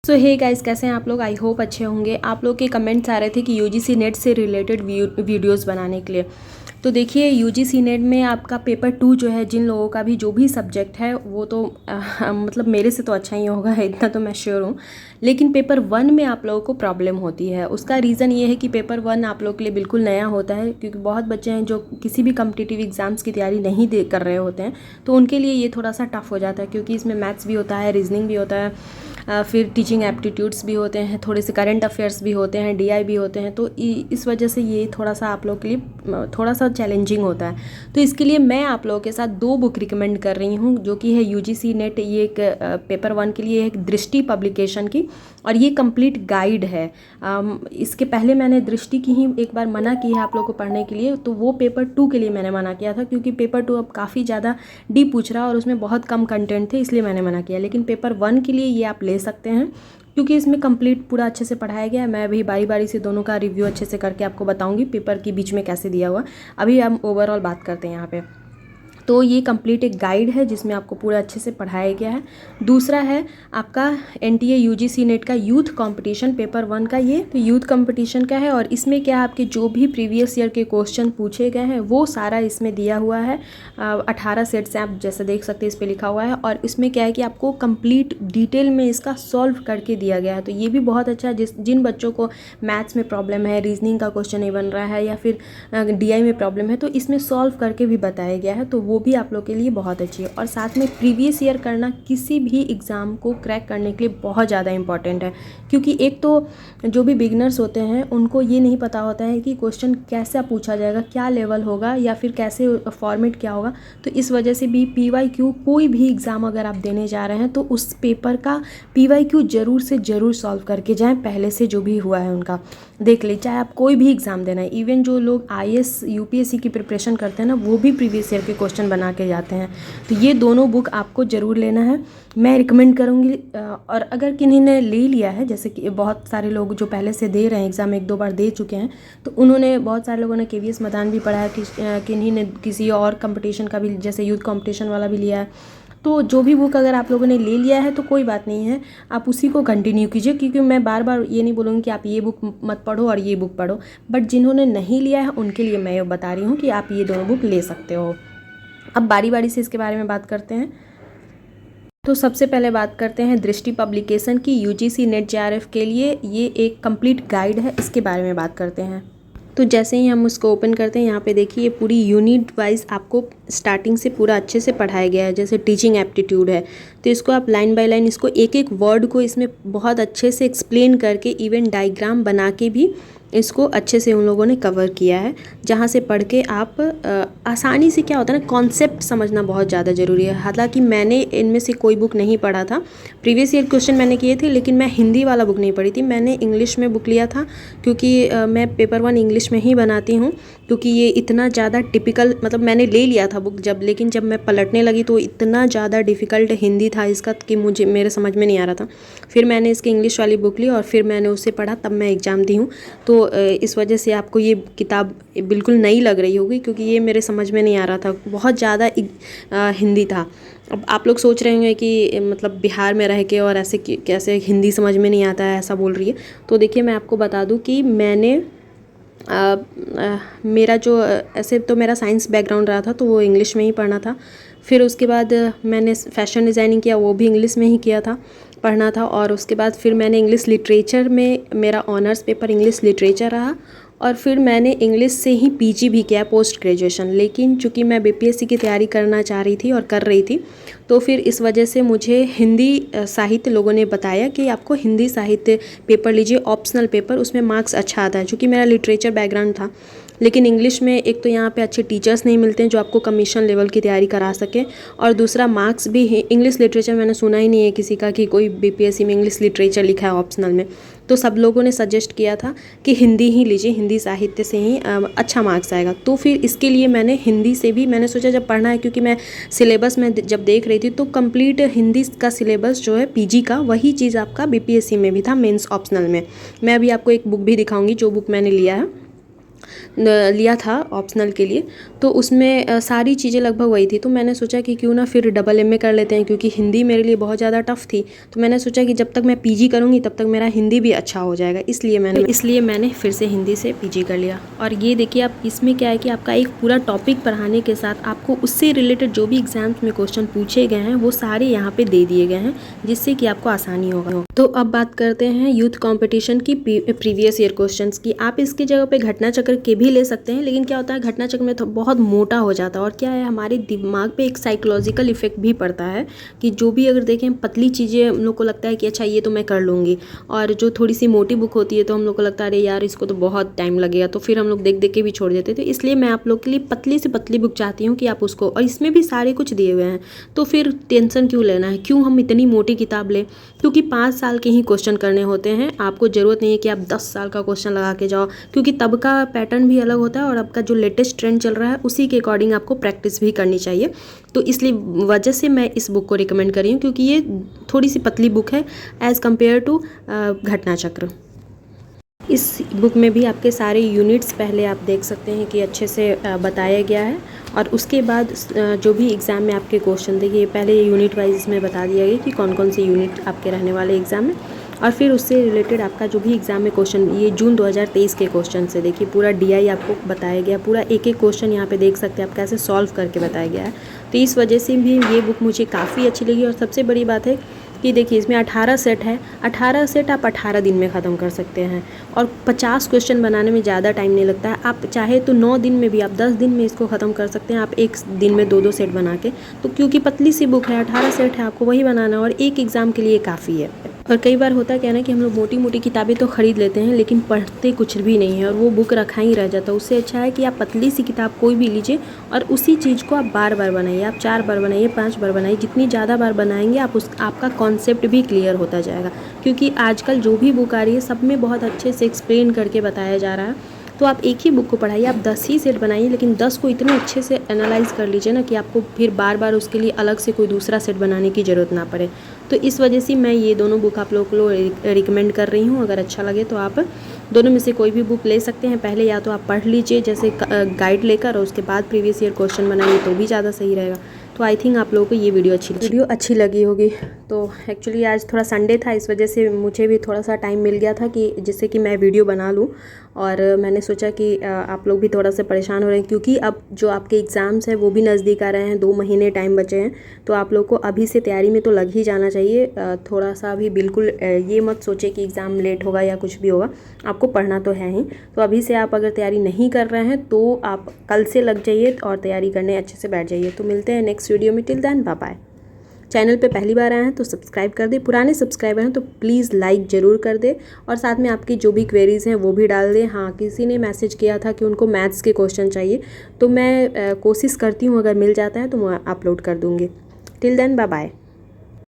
सो hey guys, कैसे हैं आप लोग। आई होप अच्छे होंगे। आप लोग के कमेंट्स आ रहे थे कि यूजीसी नेट से रिलेटेड वीडियोस बनाने के लिए। तो देखिए, यूजीसी नेट में आपका पेपर 2 जो है, जिन लोगों का भी जो भी सब्जेक्ट है वो तो मतलब मेरे से तो अच्छा ही होगा, इतना तो मैं श्योर हूँ। लेकिन पेपर 1 में आप लोगों को प्रॉब्लम होती है। उसका रीज़न ये है कि पेपर 1 आप लोग के लिए बिल्कुल नया होता है, क्योंकि बहुत बच्चे हैं जो किसी भी कम्पिटिटिव एग्जाम्स की तैयारी नहीं कर रहे होते हैं। तो उनके लिए ये थोड़ा सा टफ हो जाता है, क्योंकि इसमें मैथ्स भी होता है, रीजनिंग भी होता है, फिर टीचिंग एप्टीट्यूड्स भी होते हैं, थोड़े से करंट अफेयर्स भी होते हैं, डीआई भी होते हैं। तो इस वजह से ये थोड़ा सा आप लोग के लिए थोड़ा सा चैलेंजिंग होता है। तो इसके लिए मैं आप लोगों के साथ 2 बुक रिकमेंड कर रही हूँ, जो कि है यूजीसी नेट। ये एक पेपर 1 के लिए एक दृष्टि पब्लिकेशन की, और ये कंप्लीट गाइड है। इसके पहले मैंने दृष्टि की ही एक बार मना की है आप लोगों को पढ़ने के लिए, तो वो पेपर 2 के लिए मैंने मना किया था, क्योंकि पेपर 2 अब काफ़ी ज़्यादा डीप पूछ रहा और उसमें बहुत कम कंटेंट थे, इसलिए मैंने मना किया। लेकिन पेपर 1 के लिए ये आप ले सकते हैं, क्योंकि इसमें कंप्लीट पूरा अच्छे से पढ़ाया गया है। मैं अभी बारी बारी से दोनों का रिव्यू अच्छे से करके आपको बताऊंगी पेपर के बीच में कैसे दिया हुआ। अभी हम ओवरऑल बात करते हैं यहाँ पे। तो ये कंप्लीट एक गाइड है जिसमें आपको पूरा अच्छे से पढ़ाया गया है। दूसरा है आपका एनटीए यूजीसी नेट का यूथ कंपटीशन पेपर 1 का। ये तो यूथ कंपटीशन का है, और इसमें क्या है, आपके जो भी प्रीवियस ईयर के क्वेश्चन पूछे गए हैं वो सारा इसमें दिया हुआ है। 18 सेट से आप जैसे देख सकते हैं, इस पर लिखा हुआ है। और इसमें क्या है कि आपको कंप्लीट डिटेल में इसका सॉल्व करके दिया गया है। तो ये भी बहुत अच्छा है। जिन बच्चों को मैथ्स में प्रॉब्लम है, रीजनिंग का क्वेश्चन नहीं बन रहा है, या फिर डीआई में प्रॉब्लम है, तो इसमें सॉल्व करके भी बताया गया है। तो वो भी आप लोग के लिए बहुत अच्छी है। और साथ में प्रीवियस ईयर करना किसी भी एग्ज़ाम को क्रैक करने के लिए बहुत ज़्यादा इंपॉर्टेंट है, क्योंकि एक तो जो भी बिगनर्स होते हैं उनको ये नहीं पता होता है कि क्वेश्चन कैसा पूछा जाएगा, क्या लेवल होगा, या फिर कैसे फॉर्मेट क्या होगा। तो इस वजह से भी पीवाईक्यू कोई भी एग्ज़ाम अगर आप देने जा रहे हैं तो उस पेपर का पीवाईक्यू ज़रूर से ज़रूर सॉल्व करके जाएँ, पहले से जो भी हुआ है उनका देख ले। चाहे आप कोई भी एग्ज़ाम देना है, इवन जो लोग आईएएस यूपीएससी की प्रिपरेशन करते हैं ना, वो भी प्रीवियस ईयर के क्वेश्चन बना के जाते हैं। तो ये दोनों बुक आपको ज़रूर लेना है, मैं रिकमेंड करूँगी। और अगर किन्हीं ने ले लिया है, जैसे कि बहुत सारे लोग जो पहले से दे रहे हैं एग्ज़ाम, 1-2 बार दे चुके हैं, तो उन्होंने, बहुत सारे लोगों ने केवीएस मैदान भी पढ़ा है, किन्हीं ने किसी और कंपटीशन का भी, जैसे यूथ कंपटीशन वाला भी लिया है। तो जो भी बुक अगर आप लोगों ने ले लिया है तो कोई बात नहीं है, आप उसी को कंटिन्यू कीजिए, क्योंकि मैं बार बार ये नहीं बोलूँगी कि आप ये बुक मत पढ़ो और ये बुक पढ़ो। बट जिन्होंने नहीं लिया है उनके लिए मैं ये बता रही हूँ कि आप ये दोनों बुक ले सकते हो। अब बारी बारी से इसके बारे में बात करते हैं। तो सबसे पहले बात करते हैं दृष्टि पब्लिकेशन की, यूजीसी नेट जेआरएफ के लिए ये एक कंप्लीट गाइड है, इसके बारे में बात करते हैं। तो जैसे ही हम उसको ओपन करते हैं, यहाँ पे देखिए ये पूरी यूनिट वाइज आपको स्टार्टिंग से पूरा अच्छे से पढ़ाया गया है। जैसे टीचिंग एप्टीट्यूड है, तो इसको आप लाइन बाय लाइन, इसको एक एक वर्ड को इसमें बहुत अच्छे से एक्सप्लेन करके, इवन डायग्राम बना के भी इसको अच्छे से उन लोगों ने कवर किया है, जहाँ से पढ़ के आप आसानी से, क्या होता है ना, कॉन्सेप्ट समझना बहुत ज़्यादा ज़रूरी है। हालांकि मैंने इनमें से कोई बुक नहीं पढ़ा था, प्रीवियस ईयर क्वेश्चन मैंने किए थे, लेकिन मैं हिंदी वाला बुक नहीं पढ़ी थी, मैंने इंग्लिश में बुक लिया था, क्योंकि मैं पेपर 1 इंग्लिश में ही बनाती हूँ। क्योंकि ये इतना ज़्यादा टिपिकल, मतलब मैंने ले लिया था बुक जब, लेकिन जब मैं पलटने लगी तो इतना ज़्यादा डिफ़िकल्ट हिंदी था इसका कि मेरे समझ में नहीं आ रहा था। फिर मैंने इसकी इंग्लिश वाली बुक ली और फिर मैंने उसे पढ़ा, तब मैं एग्ज़ाम दी हूँ। तो इस वजह से आपको ये किताब बिल्कुल नई लग रही होगी, क्योंकि ये मेरे समझ में नहीं आ रहा था, बहुत ज़्यादा हिंदी था। अब आप लोग सोच रहे होंगे कि मतलब बिहार में रह के और ऐसे कैसे हिंदी समझ में नहीं आता है, ऐसा बोल रही है। तो देखिए, मैं आपको बता दूं कि मैंने मेरा जो ऐसे तो मेरा साइंस बैकग्राउंड रहा था, तो वो इंग्लिश में ही पढ़ना था। फिर उसके बाद मैंने फैशन डिज़ाइनिंग किया, वो भी इंग्लिश में ही किया था, पढ़ना था। और उसके बाद फिर मैंने इंग्लिश लिटरेचर में, मेरा ऑनर्स पेपर इंग्लिश लिटरेचर रहा। और फिर मैंने इंग्लिश से ही पीजी भी किया, पोस्ट ग्रेजुएशन। लेकिन चूंकि मैं बीपीएससी की तैयारी करना चाह रही थी और कर रही थी, तो फिर इस वजह से मुझे हिंदी साहित्य, लोगों ने बताया कि आपको हिंदी साहित्य पेपर लीजिए, ऑप्शनल पेपर, उसमें मार्क्स अच्छा आता है। चूँकि मेरा लिटरेचर बैकग्राउंड था, लेकिन इंग्लिश में एक तो यहाँ पे अच्छे टीचर्स नहीं मिलते हैं जो आपको कमीशन लेवल की तैयारी करा सके, और दूसरा मार्क्स भी इंग्लिश लिटरेचर मैंने सुना ही नहीं है किसी का कि कोई बीपीएससी में इंग्लिश लिटरेचर लिखा है ऑप्शनल में। तो सब लोगों ने सजेस्ट किया था कि हिंदी ही लीजिए, हिंदी साहित्य से ही अच्छा मार्क्स आएगा। तो फिर इसके लिए मैंने हिंदी से भी मैंने सोचा जब पढ़ना है, क्योंकि मैं सिलेबस में जब देख रही थी तो कंप्लीट हिंदी का सिलेबस जो है पीजी का, वही चीज़ आपका बीपीएससी में भी था, मेंस ऑप्शनल में। मैं अभी आपको एक बुक भी दिखाऊंगी जो बुक मैंने लिया है। लिया था ऑप्शनल के लिए, तो उसमें सारी चीज़ें लगभग वही थी। तो मैंने सोचा कि क्यों ना फिर डबल MA कर लेते हैं, क्योंकि हिंदी मेरे लिए बहुत ज़्यादा टफ़ थी। तो मैंने सोचा कि जब तक मैं PG करूँगी तब तक मेरा हिंदी भी अच्छा हो जाएगा, इसलिए मैंने फिर से हिंदी से PG कर लिया। और ये देखिए आप, इसमें क्या है कि आपका एक पूरा टॉपिक पढ़ाने के साथ आपको उससे रिलेटेड जो भी एग्जाम्स में क्वेश्चन पूछे गए हैं वो सारे यहाँ पे दे दिए गए हैं, जिससे कि आपको आसानी होगा। तो अब बात करते हैं यूथ कंपटीशन की प्रीवियस ईयर क्वेश्चंस की। आप इसकी जगह पे घटना चक्र के भी ले सकते हैं, लेकिन क्या होता है घटना चक्र में तो बहुत मोटा हो जाता है, और क्या है हमारे दिमाग पे एक साइकोलॉजिकल इफेक्ट भी पड़ता है कि जो भी अगर देखें पतली चीज़ें हम लोग को लगता है कि अच्छा ये तो मैं कर लूँगी, और जो थोड़ी सी मोटी बुक होती है तो हम लोग को लगता है अरे यार इसको तो बहुत टाइम लगेगा, तो फिर हम लोग देख देख के भी छोड़ देते थे। इसलिए मैं आप लोग के लिए पतली से पतली बुक चाहती हूँ कि आप उसको, और इसमें भी सारे कुछ दिए हुए हैं, तो फिर टेंशन क्यों लेना है, क्यों हम इतनी मोटी किताब लें, क्योंकि 5 साल के ही क्वेश्चन करने होते हैं। आपको ज़रूरत नहीं है कि आप 10 साल का क्वेश्चन लगा के जाओ, क्योंकि तब का पैटर्न भी अलग होता है और अब का जो लेटेस्ट ट्रेंड चल रहा है उसी के अकॉर्डिंग आपको प्रैक्टिस भी करनी चाहिए। तो इसलिए वजह से मैं इस बुक को रिकमेंड कर रही हूँ, क्योंकि ये थोड़ी सी पतली बुक है एज़ कम्पेयर टू घटना चक्र। इस बुक में भी आपके सारे यूनिट्स पहले आप देख सकते हैं कि अच्छे से बताया गया है, और उसके बाद जो भी एग्ज़ाम में आपके क्वेश्चन देखिए पहले यूनिट वाइज इसमें बता दिया गया कि कौन कौन से यूनिट आपके रहने वाले एग्ज़ाम में, और फिर उससे रिलेटेड आपका जो भी एग्ज़ाम में क्वेश्चन, ये जून 2023 के क्वेश्चन से देखिए पूरा DI आपको बताया गया, पूरा एक एक क्वेश्चन यहाँ पे देख सकते हैं आप कैसे सॉल्व करके बताया गया है। तो इस वजह से भी ये बुक मुझे काफ़ी अच्छी लगी। और सबसे बड़ी बात है कि देखिए इसमें 18 सेट है, 18 सेट आप 18 दिन में ख़त्म कर सकते हैं, और 50 क्वेश्चन बनाने में ज़्यादा टाइम नहीं लगता है। आप चाहे तो 9 दिन में भी, आप 10 दिन में इसको ख़त्म कर सकते हैं, आप एक दिन में 2-2 सेट बना के। तो क्योंकि पतली सी बुक है, 18 सेट है, आपको वही बनाना और एक एग्ज़ाम के लिए काफ़ी है। और कई बार होता क्या है ना कि हम लोग मोटी मोटी किताबें तो ख़रीद लेते हैं लेकिन पढ़ते कुछ भी नहीं है, और वो बुक रखा ही रह जाता है। उससे अच्छा है कि आप पतली सी किताब कोई भी लीजिए और उसी चीज़ को आप बार बार बनाइए, आप 4 बार बनाइए, 5 बार बनाइए। जितनी ज़्यादा बार बनाएंगे आपका कॉन्सेप्ट भी क्लियर होता जाएगा, क्योंकि आजकल जो भी बुक आ रही है सब में बहुत अच्छे से एक्सप्लेन करके बताया जा रहा है। तो आप एक ही बुक को पढ़ाइए, आप 10 ही सेट बनाइए, लेकिन 10 को इतने अच्छे से एनालाइज कर लीजिए ना कि आपको फिर बार बार उसके लिए अलग से कोई दूसरा सेट बनाने की ज़रूरत ना पड़े। तो इस वजह से मैं ये दोनों बुक आप लोगों को रिकमेंड कर रही हूँ। अगर अच्छा लगे तो आप दोनों में से कोई भी बुक ले सकते हैं। पहले या तो आप पढ़ लीजिए जैसे गाइड लेकर, और उसके बाद प्रीवियस ईयर क्वेश्चन बनाइए तो भी ज़्यादा सही रहेगा। तो आई थिंक आप लोगों को ये वीडियो अच्छी लगी होगी। तो एक्चुअली आज थोड़ा संडे था, इस वजह से मुझे भी थोड़ा सा टाइम मिल गया था कि जिससे कि मैं वीडियो बना लूँ, और मैंने सोचा कि आप लोग भी थोड़ा सा परेशान हो रहे हैं, क्योंकि अब जो आपके एग्ज़ाम्स हैं वो भी नज़दीक आ रहे हैं, 2 महीने टाइम बचे हैं। तो आप लोग को अभी से तैयारी में तो लग ही जाना चाहिए। थोड़ा सा भी बिल्कुल ये मत सोचे कि एग्ज़ाम लेट होगा या कुछ भी होगा, आपको पढ़ना तो है ही। तो अभी से आप अगर तैयारी नहीं कर रहे हैं तो आप कल से लग जाइए और तैयारी करने अच्छे से बैठ जाइए। तो मिलते हैं नेक्स्ट वीडियो में, till then bye bye. Channel पे पहली बार आए हैं तो सब्सक्राइब कर दे, पुराने सब्सक्राइबर हैं तो प्लीज़ लाइक ज़रूर कर दे, और साथ में आपकी जो भी क्वेरीज़ हैं वो भी डाल दें। हाँ, किसी ने मैसेज किया था कि उनको मैथ्स के क्वेश्चन चाहिए, तो मैं कोशिश करती हूँ अगर मिल जाता है तो मैं अपलोड कर दूँगी। Till then bye bye.